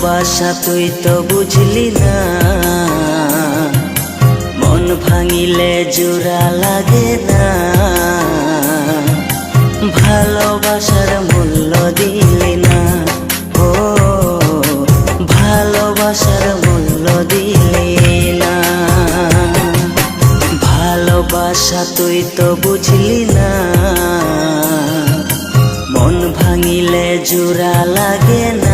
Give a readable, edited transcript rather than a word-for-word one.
ভালোবাসা তুই তো বুঝলি না, মন ভাঙিলে জোড়া লাগে না। ভালোবাসার মূল্য দিলি না, ও ভালোবাসার মূল্য দিলি না। ভালোবাসা তুই তো বুঝলি না, মন ভাঙিলে জোড়া লাগে না।